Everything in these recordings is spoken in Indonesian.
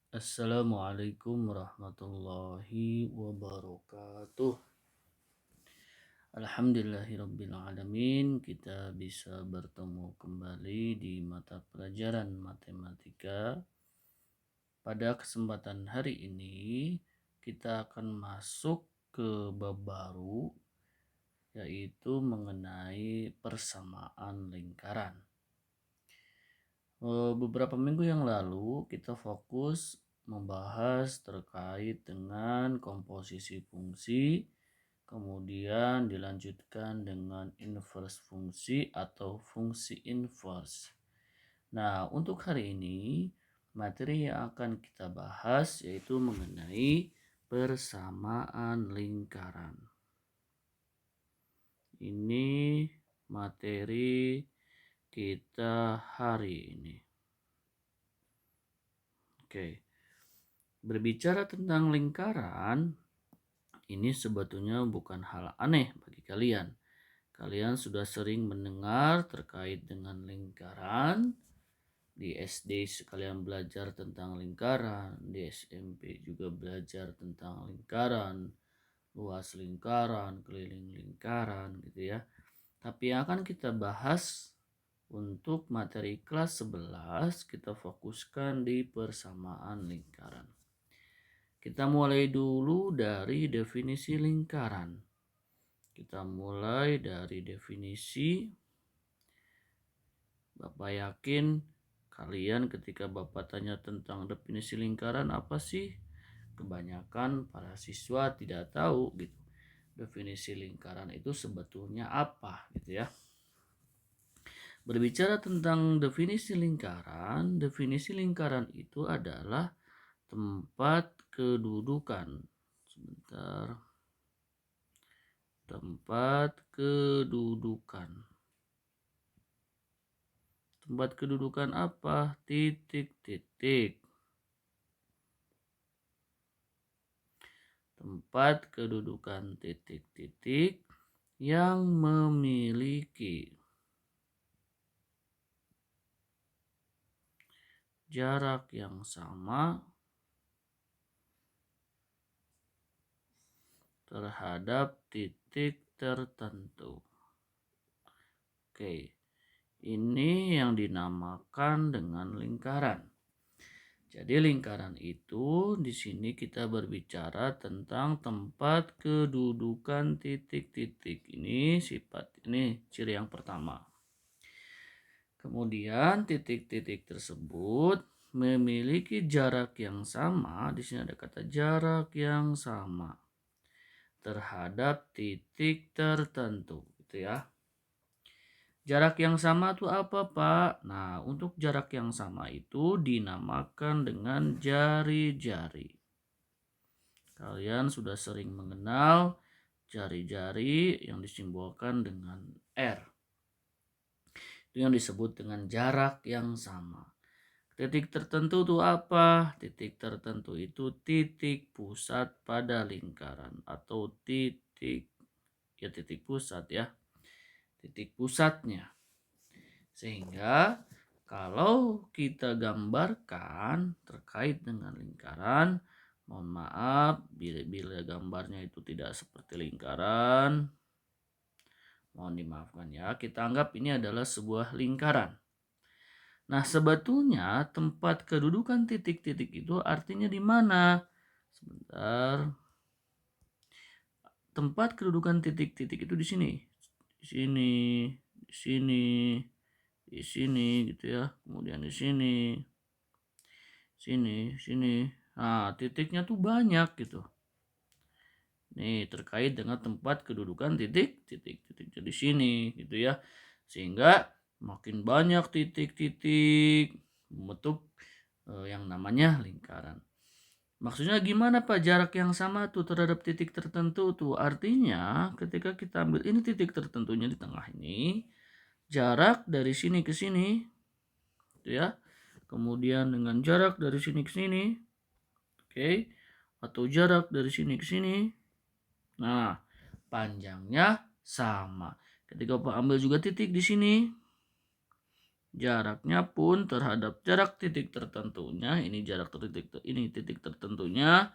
Assalamualaikum warahmatullahi wabarakatuh. Alhamdulillahirrabbilalamin, kita bisa bertemu kembali di mata pelajaran matematika. Pada kesempatan hari ini kita akan masuk ke bab baru, yaitu mengenai persamaan lingkaran. Beberapa minggu yang lalu kita fokus membahas terkait dengan komposisi fungsi, kemudian dilanjutkan dengan inverse fungsi atau fungsi inverse. Nah, untuk hari ini materi yang akan kita bahas yaitu mengenai persamaan lingkaran. Ini materi kita hari ini. Oke. Berbicara tentang lingkaran, ini sebetulnya bukan hal aneh bagi kalian. Kalian sudah sering mendengar terkait dengan lingkaran. Di SD sekalian belajar tentang lingkaran, di SMP juga belajar tentang lingkaran, luas lingkaran, keliling lingkaran gitu ya. Tapi yang akan kita bahas untuk materi kelas 11 kita fokuskan di persamaan lingkaran. Kita mulai dulu dari definisi lingkaran. Kita mulai dari definisi. Bapak yakin kalian ketika Bapak tanya tentang definisi lingkaran apa sih? Kebanyakan para siswa tidak tahu gitu. Definisi lingkaran itu sebetulnya apa gitu ya. Berbicara tentang definisi lingkaran itu adalah tempat kedudukan. Sebentar. Tempat kedudukan. Tempat kedudukan apa? Titik-titik. Tempat kedudukan titik-titik yang memiliki jarak yang sama terhadap titik tertentu. Oke, ini yang dinamakan dengan lingkaran. Jadi lingkaran itu di sini kita berbicara tentang tempat kedudukan titik-titik. Ini ciri yang pertama. Kemudian titik-titik tersebut memiliki jarak yang sama. Di sini ada kata jarak yang sama terhadap titik tertentu, gitu ya. Jarak yang sama itu apa, Pak? Nah, untuk jarak yang sama itu dinamakan dengan jari-jari. Kalian sudah sering mengenal jari-jari yang disimbolkan dengan R. Itu yang disebut dengan jarak yang sama. Titik tertentu itu apa? Titik tertentu itu titik pusat pada lingkaran atau titik pusat ya. Titik pusatnya. Sehingga kalau kita gambarkan terkait dengan lingkaran, mohon maaf bila gambarnya itu tidak seperti lingkaran, mohon dimaafkan ya. Kita anggap ini adalah sebuah lingkaran. Nah, sebetulnya tempat kedudukan titik-titik itu artinya di mana? Sebentar. Tempat kedudukan titik-titik itu di sini. Di sini, di sini, di sini gitu ya. Kemudian di sini. Sini. Nah, titiknya tuh banyak gitu. Nih, terkait dengan tempat kedudukan titik-titik di sini gitu ya. Sehingga makin banyak titik-titik membentuk yang namanya lingkaran. Maksudnya gimana Pak jarak yang sama tuh terhadap titik tertentu tuh? Artinya ketika kita ambil ini titik tertentunya di tengah ini, jarak dari sini ke sini gitu ya. Kemudian dengan jarak dari sini ke sini, oke, atau jarak dari sini ke sini. Nah, panjangnya sama. Ketika Pak ambil juga titik di sini. jaraknya pun terhadap jarak titik tertentunya, ini jarak ini titik tertentunya,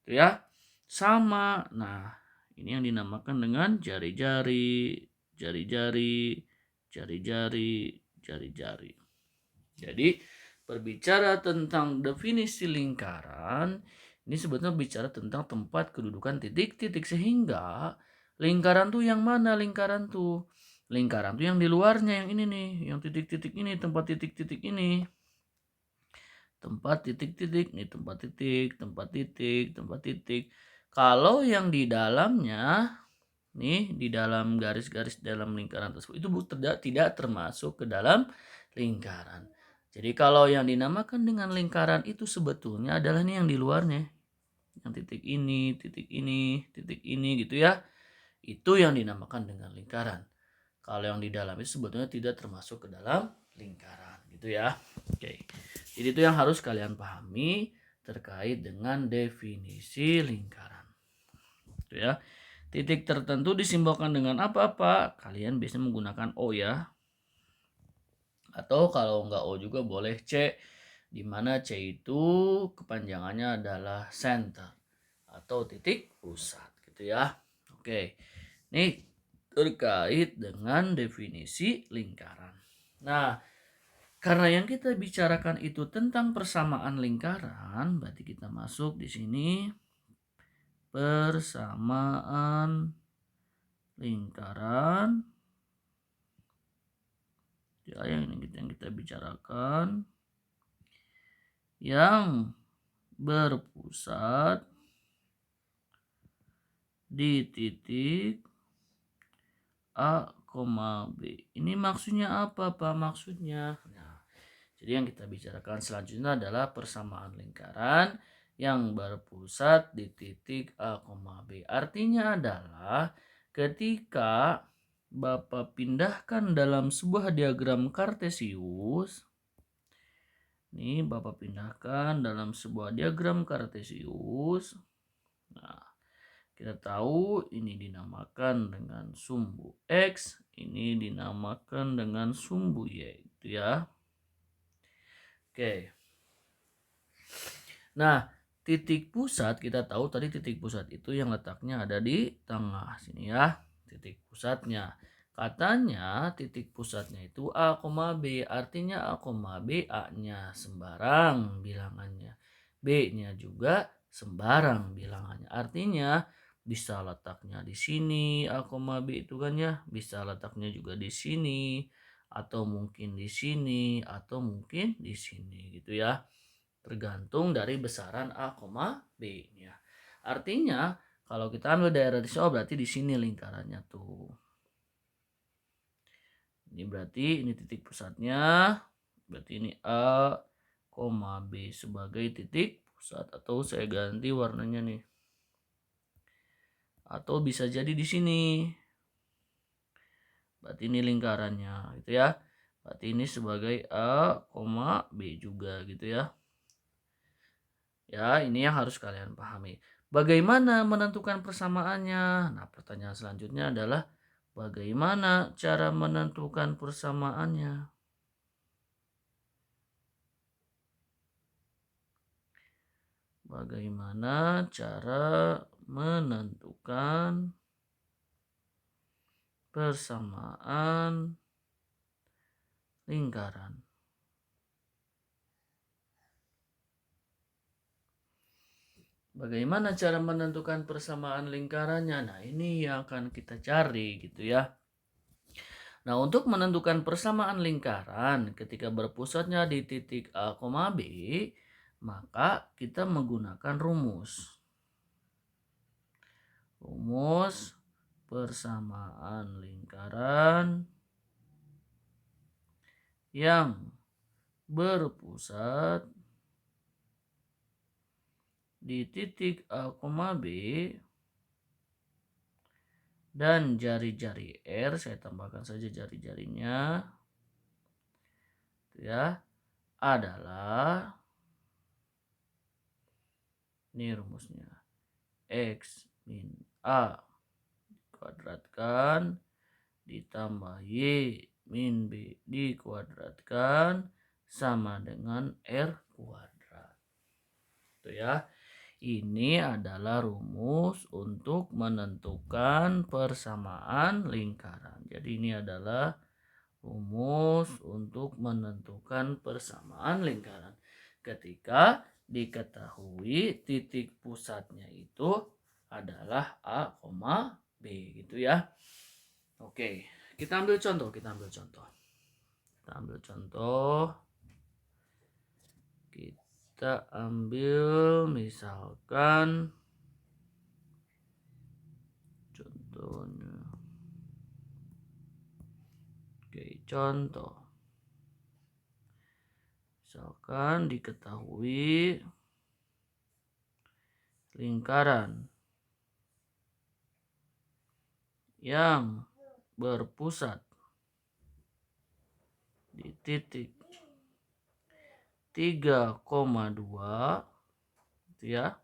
itu ya, sama. Nah, ini yang dinamakan dengan jari-jari, jari-jari, jari-jari, jari-jari. Jadi, berbicara tentang definisi lingkaran, ini sebetulnya bicara tentang tempat kedudukan titik-titik, sehingga lingkaran tuh yang mana lingkaran tuh? Lingkaran tuh yang di luarnya, yang ini nih, yang titik-titik ini, tempat titik-titik ini. Tempat titik-titik, nih tempat titik, tempat titik, tempat titik. Kalau yang di dalamnya, nih di dalam garis-garis dalam lingkaran tersebut, itu tidak termasuk ke dalam lingkaran. Jadi kalau yang dinamakan dengan lingkaran itu sebetulnya adalah nih yang di luarnya. Yang titik ini, titik ini, titik ini gitu ya. Itu yang dinamakan dengan lingkaran. Kalau yang di dalam itu sebetulnya tidak termasuk ke dalam lingkaran gitu ya. Oke. Jadi itu yang harus kalian pahami terkait dengan definisi lingkaran. Gitu ya. Titik tertentu disimbolkan dengan apa-apa? Kalian biasanya menggunakan O ya. Atau kalau nggak O juga boleh C. Di mana C itu kepanjangannya adalah center atau titik pusat gitu ya. Oke. Ini terkait dengan definisi lingkaran. Nah, karena yang kita bicarakan itu tentang persamaan lingkaran, berarti kita masuk di sini persamaan lingkaran. Ya, yang kita bicarakan yang berpusat di titik A, B. Ini maksudnya apa, Pak? Maksudnya, nah, jadi yang kita bicarakan selanjutnya adalah persamaan lingkaran yang berpusat di titik A, B. Artinya adalah ketika Bapak pindahkan dalam sebuah diagram kartesius, ini Bapak pindahkan dalam sebuah diagram kartesius. Nah, kita tahu ini dinamakan dengan sumbu X, ini dinamakan dengan sumbu Y, gitu ya. Oke. Nah, titik pusat kita tahu tadi titik pusat itu yang letaknya ada di tengah sini ya. Titik pusatnya. Katanya titik pusatnya itu A, B. Artinya A, B, A-nya sembarang bilangannya. B-nya juga sembarang bilangannya. Artinya bisa letaknya di sini A, B itu kan ya. Bisa letaknya juga di sini. Atau mungkin di sini. Atau mungkin di sini gitu ya. Tergantung dari besaran A, B-nya. Artinya kalau kita ambil daerah di sini, berarti di sini lingkarannya tuh. Ini berarti ini titik pusatnya. Berarti ini A, B sebagai titik pusat. Atau saya ganti warnanya nih. Atau bisa jadi di sini. Berarti ini lingkarannya gitu ya. Berarti ini sebagai A, B juga gitu ya. Ya, ini yang harus kalian pahami. Bagaimana menentukan persamaannya? Nah, pertanyaan selanjutnya adalah bagaimana cara menentukan persamaannya? Bagaimana cara menentukan persamaan lingkaran? Bagaimana cara menentukan persamaan lingkarannya? Nah, ini yang akan kita cari gitu ya. Nah, untuk menentukan persamaan lingkaran ketika berpusatnya di titik A, B, maka kita menggunakan rumus. Rumus persamaan lingkaran yang berpusat di titik A, B dan jari-jari R, saya tambahkan saja jari-jarinya, itu ya, adalah, ini rumusnya, X min A kuadratkan ditambah Y min B dikuadratkan sama dengan R kuadrat. Itu ya. Ini adalah rumus untuk menentukan persamaan lingkaran. Jadi ini adalah rumus untuk menentukan persamaan lingkaran. Ketika diketahui titik pusatnya itu adalah A, B gitu ya. Oke, kita ambil contoh. Kita ambil contoh. Kita ambil misalkan contohnya. Oke, contoh. Misalkan diketahui lingkaran yang berpusat di titik 3,2 gitu ya,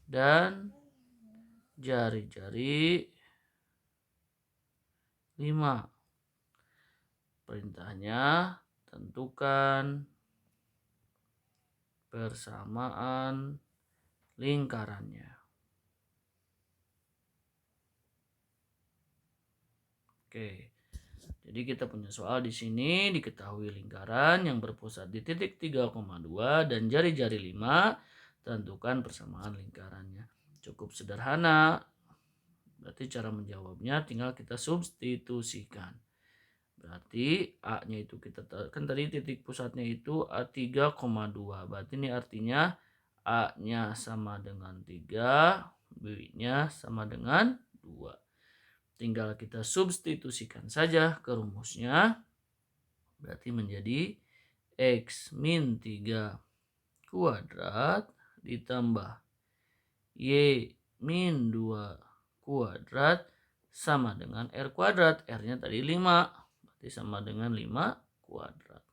dan jari-jari 5. Perintahnya tentukan persamaan lingkarannya. Oke. Jadi kita punya soal di sini, diketahui lingkaran yang berpusat di titik 3,2 dan jari-jari 5, tentukan persamaan lingkarannya. Cukup sederhana. Berarti cara menjawabnya tinggal kita substitusikan. Berarti A-nya itu kita kan tadi titik pusatnya itu A3,2. Berarti ini artinya A-nya sama dengan 3, B-nya sama dengan 2. Tinggal kita substitusikan saja ke rumusnya. Berarti menjadi X min 3 kuadrat ditambah Y min 2 kuadrat sama dengan R kuadrat. R-nya tadi 5. Berarti sama dengan 5 kuadrat.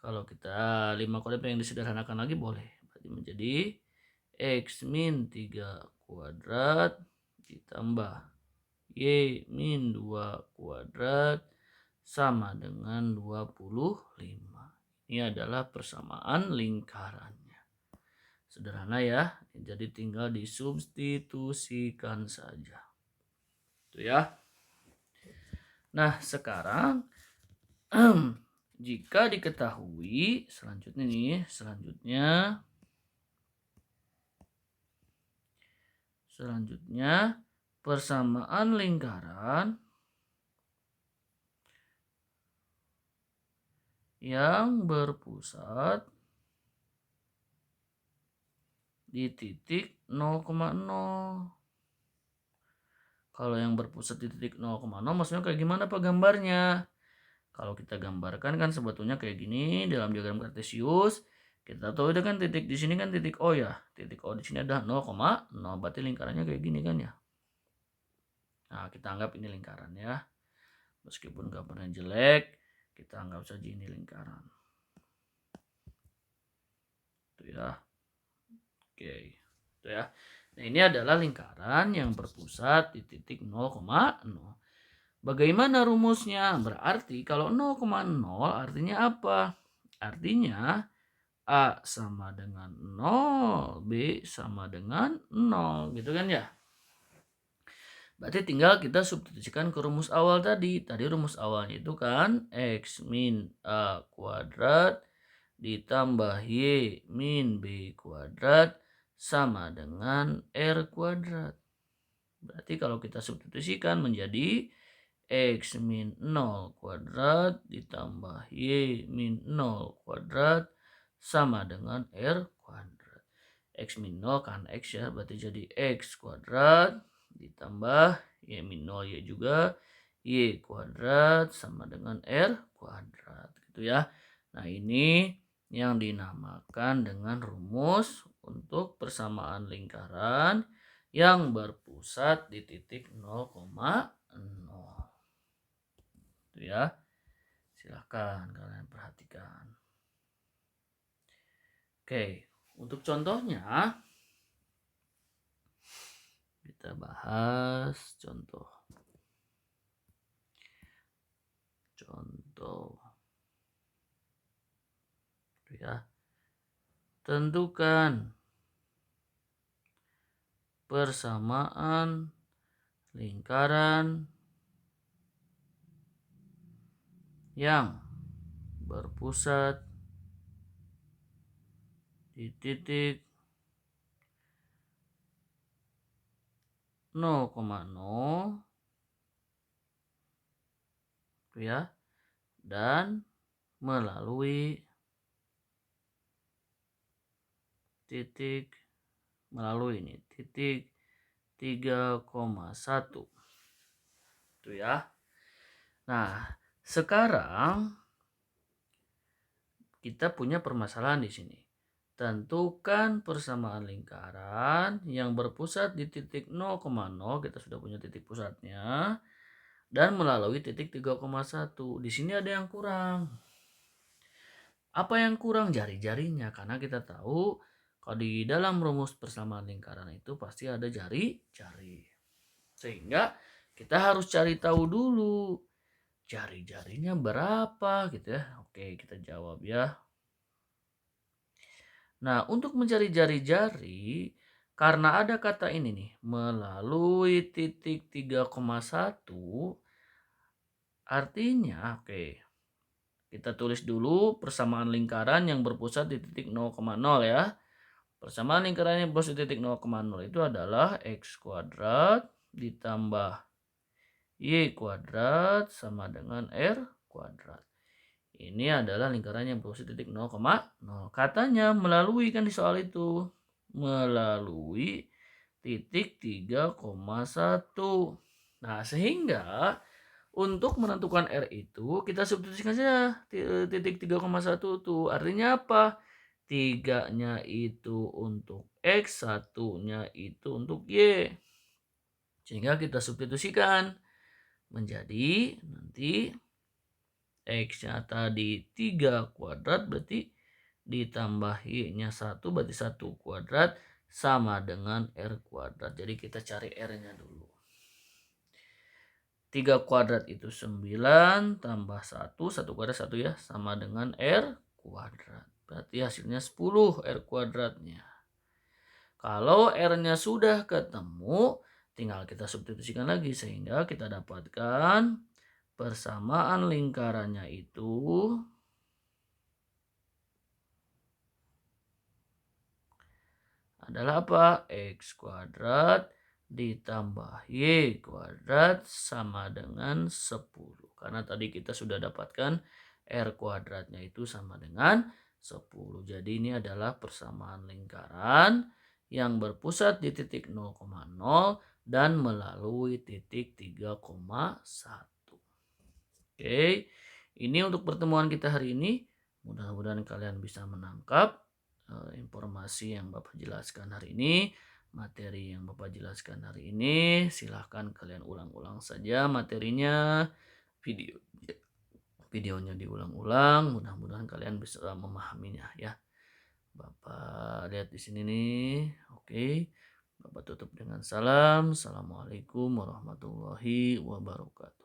Kalau kita 5 kuadrat yang disederhanakan lagi boleh. Berarti menjadi X min 3 kuadrat ditambah Y min 2 kuadrat sama dengan 25. Ini adalah persamaan lingkarannya. Sederhana ya. Jadi tinggal disubstitusikan saja. Itu ya. Nah, sekarang jika diketahui selanjutnya persamaan lingkaran yang berpusat di titik 0,0. Kalau yang berpusat di titik 0,0 maksudnya kayak gimana Pak gambarnya? Kalau kita gambarkan kan sebetulnya kayak gini dalam diagram kartesius. Kita tahu itu kan titik di sini kan titik O ya. Titik O di sini ada 0,0. Berarti lingkarannya kayak gini kan ya. Nah, kita anggap ini lingkaran ya. Meskipun gambarnya jelek, kita anggap saja ini lingkaran. Itu ya. Oke. Itu ya. Nah, ini adalah lingkaran yang berpusat di titik 0,0. Bagaimana rumusnya? Berarti kalau 0,0 artinya apa? Artinya A sama dengan 0, B sama dengan 0, gitu kan ya? Berarti tinggal kita substitusikan ke rumus awal tadi. Tadi rumus awalnya itu kan X min A kuadrat ditambah Y min B kuadrat sama dengan R kuadrat. Berarti kalau kita substitusikan menjadi X min 0 kuadrat ditambah Y min 0 kuadrat sama dengan R kuadrat. X min 0 kan X ya, berarti jadi X kuadrat ditambah Y min 0 Y juga, Y kuadrat sama dengan R kuadrat gitu ya. Nah, ini yang dinamakan dengan rumus untuk persamaan lingkaran yang berpusat di titik 0,0. Itu ya. Silahkan kalian perhatikan. Oke, untuk contohnya kita bahas contoh. Contoh. Ya. Tentukan persamaan lingkaran yang berpusat di titik 0,0 ya, dan melalui titik ini titik 3,1 itu ya. Nah, sekarang kita punya permasalahan di sini. Tentukan persamaan lingkaran yang berpusat di titik 0,0, kita sudah punya titik pusatnya, dan melalui titik 3,1. Di sini ada yang kurang. Apa yang kurang? Jari-jarinya, karena kita tahu kalau di dalam rumus persamaan lingkaran itu pasti ada jari-jari. Sehingga kita harus cari tahu dulu jari-jarinya berapa gitu ya. Oke, kita jawab ya. Nah, untuk mencari jari-jari, karena ada kata ini nih, melalui titik 3,1, artinya, oke, kita tulis dulu persamaan lingkaran yang berpusat di titik 0,0 ya. Persamaan lingkaran yang berpusat di titik 0,0 itu adalah X kuadrat ditambah Y kuadrat sama dengan R kuadrat. Ini adalah lingkaran yang berpusat titik 0,0. Katanya melalui kan di soal itu. Melalui titik 3,1. Nah, sehingga untuk menentukan R itu kita substitusikan saja titik 3,1 itu. Artinya apa? 3-nya itu untuk X, 1-nya itu untuk Y. Sehingga kita substitusikan menjadi nanti X-nya tadi 3 kuadrat berarti ditambah Y-nya 1 berarti 1 kuadrat sama dengan R kuadrat. Jadi kita cari R-nya dulu. 3 kuadrat itu 9 tambah 1 kuadrat 1 ya sama dengan R kuadrat. Berarti hasilnya 10 R kuadratnya. Kalau R-nya sudah ketemu tinggal kita substitusikan lagi sehingga kita dapatkan persamaan lingkarannya itu adalah apa? X kuadrat ditambah Y kuadrat sama dengan 10. Karena tadi kita sudah dapatkan R kuadratnya itu sama dengan 10. Jadi ini adalah persamaan lingkaran yang berpusat di titik 0,0 dan melalui titik 3,1. Oke, ini untuk pertemuan kita hari ini. Mudah-mudahan kalian bisa menangkap informasi yang Bapak jelaskan hari ini, materi yang Bapak jelaskan hari ini. Silahkan kalian ulang-ulang saja materinya, videonya diulang-ulang. Mudah-mudahan kalian bisa memahaminya ya. Bapak lihat di sini nih, oke. Bapak tutup dengan salam. Assalamualaikum warahmatullahi wabarakatuh.